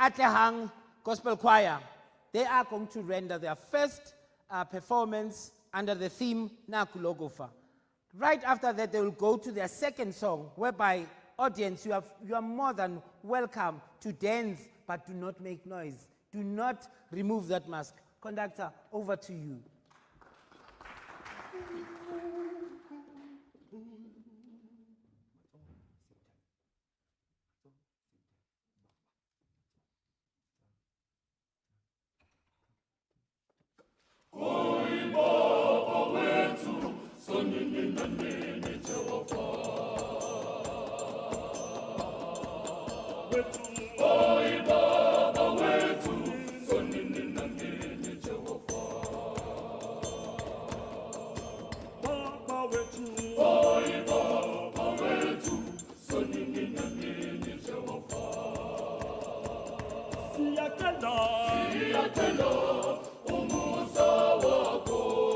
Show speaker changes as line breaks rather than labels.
Atlehang Gospel Choir. They are going to render their first performance under the theme Naku Lokufa. Right after that, they will go to their second song, whereby, audience, you are more than welcome to dance, but do not make noise. Do not remove that mask. Conductor, over to you.
Siyacela umusa wakho